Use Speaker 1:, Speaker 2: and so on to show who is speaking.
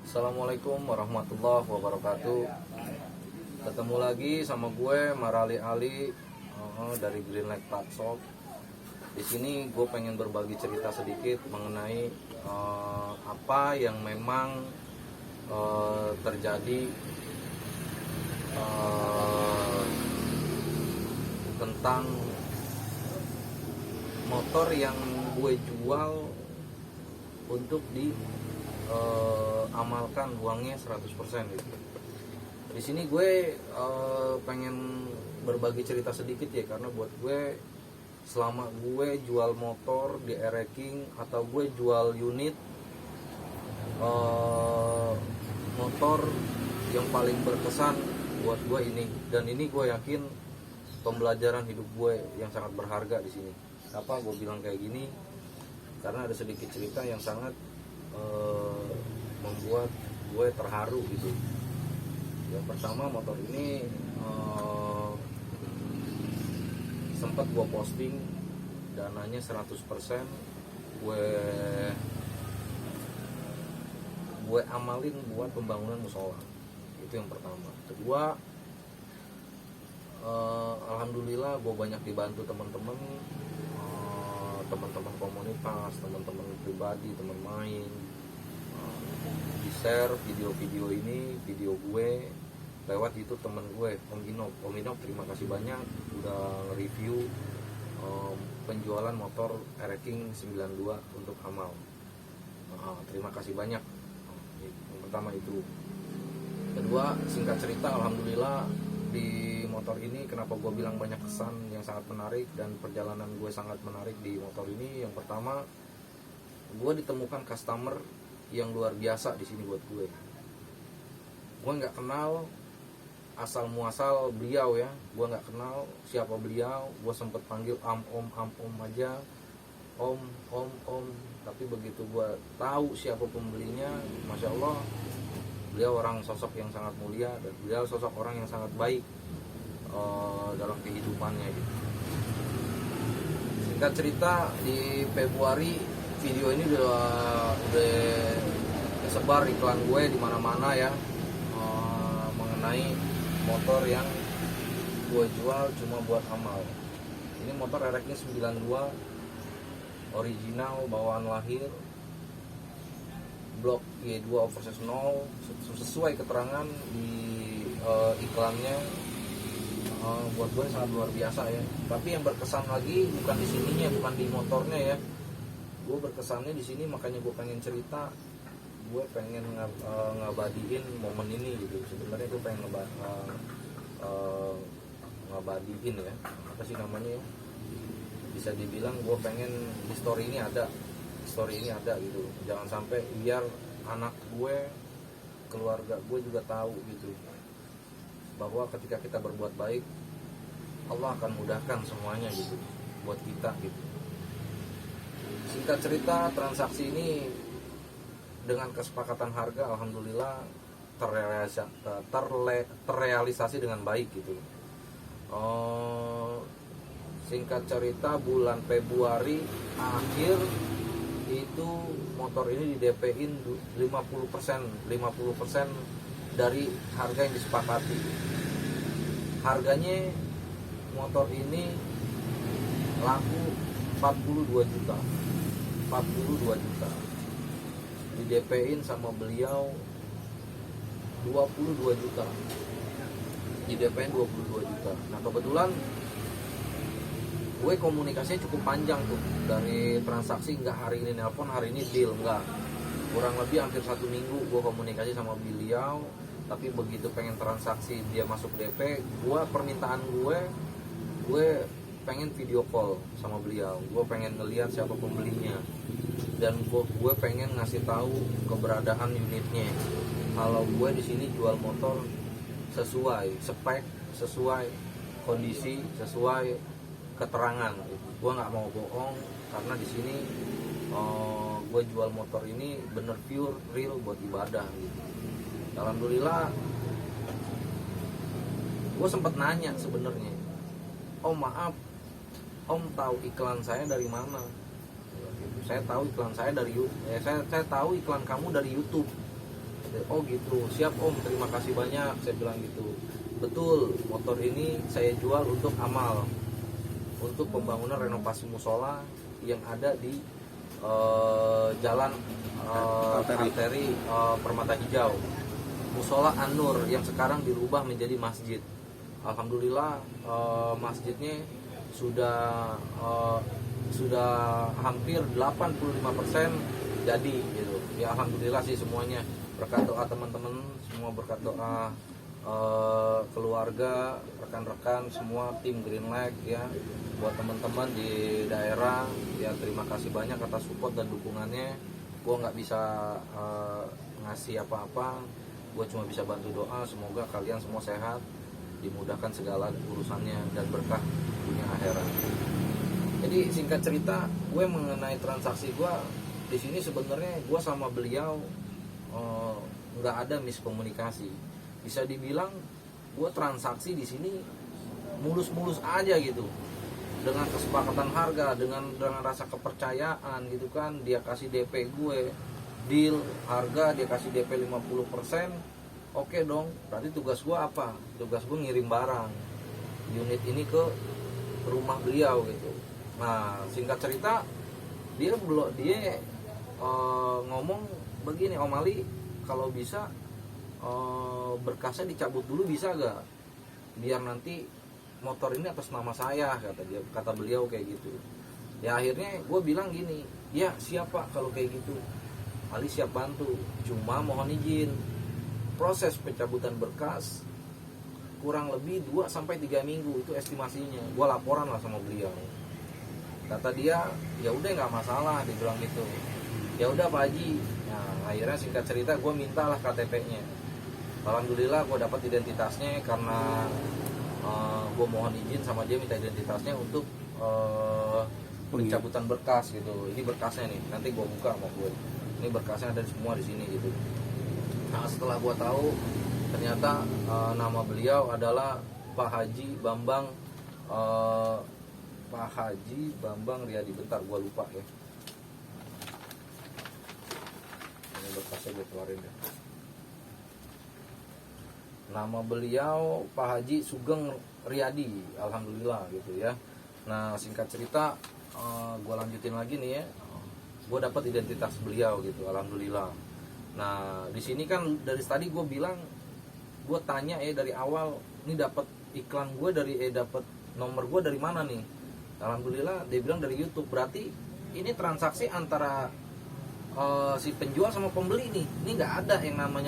Speaker 1: Assalamualaikum warahmatullahi wabarakatuh. Ketemu lagi sama gue Marali Ali dari Greenlight Platshop. Di sini gue pengen berbagi cerita sedikit mengenai apa yang memang terjadi tentang motor yang gue jual untuk amalkan uangnya 100% gitu. Di sini gue pengen berbagi cerita sedikit ya, karena buat gue selama gue jual motor di e-wrecking atau gue jual unit motor, yang paling berkesan buat gue ini, dan ini gue yakin pembelajaran hidup gue yang sangat berharga di sini. Apa gue bilang kayak gini? Karena ada sedikit cerita yang sangat membuat gue terharu gitu. Yang pertama, motor ini sempat gue posting dananya 100%, gue amalin buat pembangunan musola. Itu yang pertama. Kedua, alhamdulillah gue banyak dibantu teman-teman komunitas, teman-teman pribadi, teman main, di-share video-video ini, video gue lewat YouTube temen gue, Om Inop. Terima kasih banyak udah review penjualan motor e-wrecking 92 untuk amal. Terima kasih banyak. Yang pertama itu. Kedua, singkat cerita, alhamdulillah di motor ini kenapa gue bilang banyak kesan yang sangat menarik dan perjalanan gue sangat menarik di motor ini. Yang pertama, gue ditemukan customer yang luar biasa di sini buat gue. Gue nggak kenal asal muasal beliau ya, gue nggak kenal siapa beliau. Gue sempet panggil om aja, om. Tapi begitu gue tahu siapa pembelinya, masya Allah, beliau orang sosok yang sangat mulia dan beliau sosok orang yang sangat baik dalam kehidupannya gitu. Singkat cerita, di Februari video ini udah tersebar iklan gue di mana-mana ya, mengenai motor yang gue jual cuma buat amal. Ini motor e-wrecking 92 original, bawaan lahir, blok Y2 oversize 0, sesuai keterangan di iklannya. Buat gue sangat luar biasa ya. Tapi yang berkesan lagi bukan di sininya, bukan di motornya ya. Gue berkesannya di sini, makanya gue pengen cerita. Gue pengen ngabadiin momen ini gitu. Sebenarnya gue pengen ngabadiin ya, apa sih namanya ya, bisa dibilang gue pengen di story ini ada gitu. Jangan sampai biar anak gue, keluarga gue juga tahu gitu, bahwa ketika kita berbuat baik, Allah akan mudahkan semuanya gitu buat kita gitu. Singkat cerita, transaksi ini dengan kesepakatan harga alhamdulillah terrealisasi dengan baik gitu. Singkat cerita, bulan Februari akhir itu motor ini di DP-in 50% dari harga yang disepakati. Harganya motor ini laku 42 juta. Di DP-in sama beliau 22 juta. Di DP-in 22 juta. Nah, kebetulan gue komunikasinya cukup panjang tuh, dari transaksi, nggak hari ini nelpon, hari ini deal, nggak, kurang lebih hampir 1 minggu gue komunikasi sama beliau. Tapi begitu pengen transaksi dia masuk DP, permintaan gue pengen video call sama beliau, gue pengen ngelihat siapa pembelinya, dan gue pengen ngasih tahu keberadaan unitnya. Kalau gue di sini jual motor sesuai spek, sesuai kondisi, sesuai keterangan. Gue nggak mau bohong, karena di sini gue jual motor ini bener pure real buat ibadah gitu. Alhamdulillah, gue sempet nanya sebenarnya, Om maaf, Om tahu iklan saya dari mana? Saya tahu iklan saya dari saya tahu iklan kamu dari YouTube. Oh gitu, siap om, terima kasih banyak, saya bilang gitu. Betul, motor ini saya jual untuk amal, untuk pembangunan renovasi musola yang ada di jalan arteri Permata Hijau, musola An-Nur yang sekarang dirubah menjadi masjid. Alhamdulillah masjidnya sudah hampir 85% jadi gitu. Ya alhamdulillah sih semuanya, berkat doa teman-teman semua, berkat doa keluarga, rekan-rekan semua tim Greenlight ya, buat teman-teman di daerah ya, terima kasih banyak atas support dan dukungannya. Gue nggak bisa ngasih apa-apa, gue cuma bisa bantu doa, semoga kalian semua sehat, dimudahkan segala urusannya dan berkah dunia akhirat. Jadi singkat cerita, gue mengenai transaksi gue di sini sebenarnya gue sama beliau nggak ada miskomunikasi. Bisa dibilang gue transaksi di sini mulus-mulus aja gitu, dengan kesepakatan harga, dengan rasa kepercayaan gitu kan. Dia kasih DP gue, deal harga, dia kasih DP 50%. Oke dong, berarti tugas gue apa? Tugas gue ngirim barang unit ini ke rumah beliau gitu. Nah singkat cerita, dia ngomong begini, Om Ali kalau bisa berkasnya dicabut dulu bisa gak, biar nanti motor ini atas nama saya, kata beliau kayak gitu. Ya akhirnya gue bilang gini, ya siap Pak, kalau kayak gitu Ali siap bantu, cuma mohon izin proses pencabutan berkas kurang lebih 2-3 minggu, itu estimasinya. Gue laporan lah sama beliau. Kata dia, ya udah nggak masalah, dibilang gitu. Ya udah Pak Haji. Nah akhirnya singkat cerita gue mintalah KTP-nya. Alhamdulillah gue dapat identitasnya, karena gue mohon izin sama dia, minta identitasnya untuk pencabutan berkas gitu. Ini berkasnya nih, nanti gue buka sama gue. Ini berkasnya ada semua di sini gitu. Nah setelah gue tahu ternyata nama beliau adalah Pak Haji Bambang Riyadi. Bentar gue lupa ya. Ini berkasnya gue keluarin ya. Nama beliau Pak Haji Sugeng Riyadi, alhamdulillah gitu ya. Nah singkat cerita, gue lanjutin lagi nih ya. Gue dapat identitas beliau gitu, alhamdulillah. Nah di sini kan dari tadi gue bilang, gue tanya dari awal, ini dapat iklan gue dari dapat nomor gue dari mana nih? Alhamdulillah dia bilang dari YouTube. Berarti ini transaksi antara si penjual sama pembeli nih. Ini nggak ada yang namanya